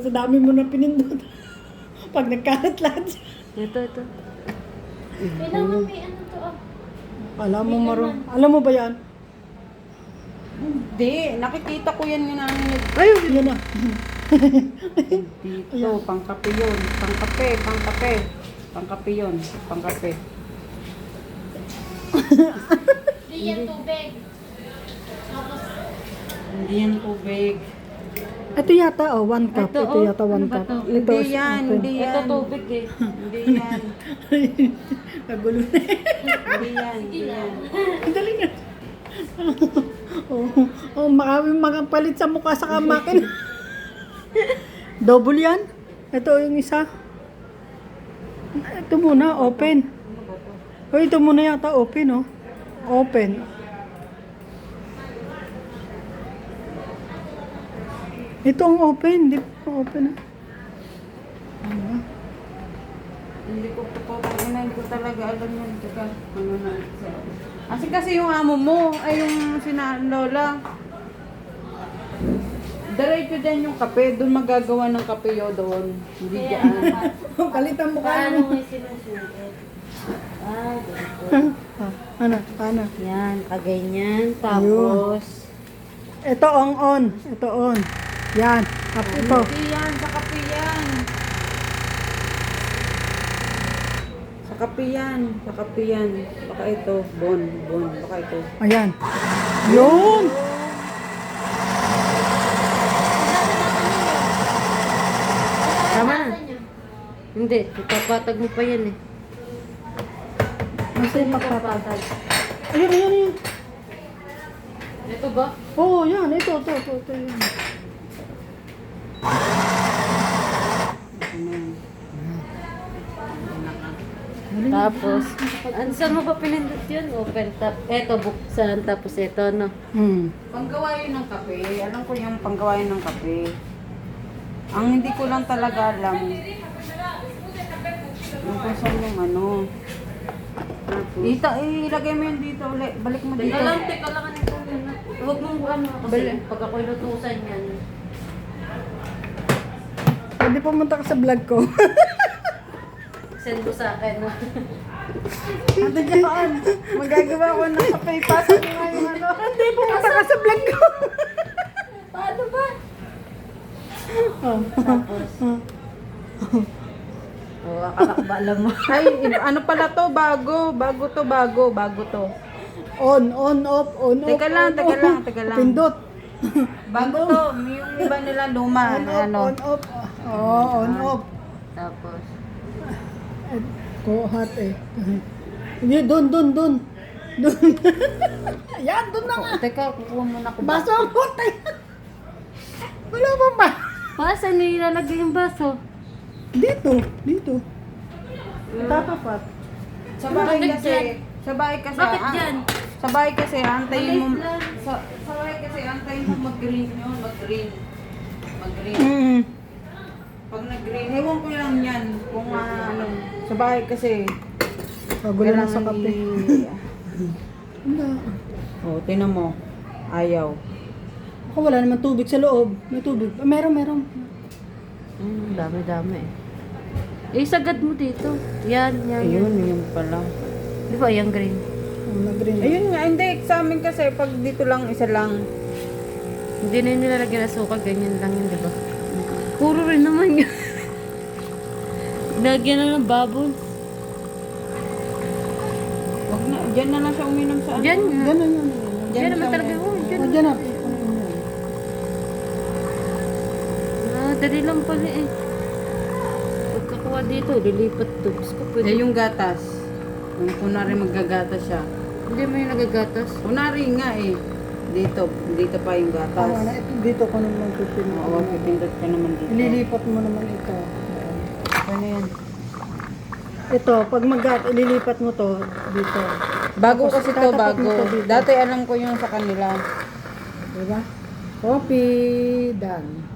Sa dami mo na pinindot. Pag nagkalat lahat siya. Ito. Kailangan may ano to ah. Alam mo ba yan? Hindi, nakikita ko yan nga namin. Ayun, yun na. Dito, pangkape yun. Pangkape yun. Pangkape. Hindi yan tubig. Tapos, Hindi yan tubig. Ito yata, 1 cup. Ito yata 1 Ano ba cup. to? Hindi yan, open. hindi Ito yan. tubig eh. Hindi yan. Kagulo na. Hindi yan, hindi yan. Ang dali na. Makapalit sa mukha sa kamakin. Double yan. Ito yung isa. Ito muna, open. Ito muna yata, open, oh. Open. Ito ang open. Hindi pa open, ah. Hindi ko talaga alam yan. Teka, ano na. Kasi yung amo mo, ay yung lola. Diretso dyan yung kape. Doon magagawa ng kape yun doon. Hindi dyan. Palitan mo Paano may sinusunod? Ganito. Ano? Yan, kaganyan. Tapos, Ito ang on. Ito on. Yan. Ito. Hindi yan, sa kape yan. Sa kape yan. Sa kape yan. Baka ito, bon. Baka ito. Ayan. Yun! tama na. Hindi, ipapatag mo pa yan eh. Nasa yung pagpapatag. Ayun. Ito ba? Oo, yan. Ito. Yan. Tapos, saan mo ba pinindot yun? Open top. Ito, buksan. Tapos ito, no? Panggawain ng kape. Alam ko yung panggawain ng kape. Ang hindi ko lang talaga alam. Yung kung saan yung ano. Dito, ilagay mo yun dito ulit. Balik mo dito. Teka lang, ano ito. Huwag mong ano, kasi pag ako'y lutusan yan. Pwede pumunta ka sa vlog ko. Send mo sa akin. Ate Joan, magagawa ko ng kape. Pasa mo nga yung ano. Hindi, pumunta ka sa vlog ko. Paano ba? Tapos, akala ko ba alam mo? ay, ano pala to? Bago to. On, off. Teka lang. Pindot. Bago to. Yung iba nila luma. Ano. On, off. Oo, on, off. Tapos, Hot eh. Hindi, doon. Yan, doon na nga. Teka, kukuha mo na ko. Baso ang putay. Wala pa ba? saan niyo ilalagay yung baso? Dito. Tapapat. Sa bahay Bakit kasi. dyan? Sa bahay kasi. Bakit dyan? Sa bahay kasi, antayin mo. Maliit lang. Sa bahay kasi, antayin mo mag-green yun. Mag-green. Pag nag-green, ewan ko lang yan. Kung ano. Sa bahay kasi. Kagulo na sa kape. Wala. Oh, tinan mo. Ayaw. Ako wala naman tubig sa loob. May tubig. Meron. Dami. Sagad mo dito. Yan. Ayun, yun pala. Di ba yung green? Nag-green. Ayun nga, hindi. Sa amin kasi, pag dito lang, isa lang. Hindi na yung nilalagyan ng suka, ganyan lang yun, di ba? Puro rin naman yun. Lagyan na ng babon. Wag na, dyan na lang siya uminom sa ano. Diyan nga. Ganun. Diyan naman siya talaga. uminom. Diyan na. Dali lang pala eh. Pagkakuha dito, lilipat to. Gusto ko pwede. Yung gatas. Kung kunwari maggagatas siya. Hindi mo yung nagagatas. Kunwari nga eh. Dito pa yung gatas. Dito ko naman pipindot. Oo, pipindot ka naman dito. Ililipat mo naman ito. Ano yan? Ito, pag ililipat mo to dito. Bago Tapos kasi to, tatapat bago. mo to dito. Dati alam ko yung sa kanila. Diba? Coffee, done.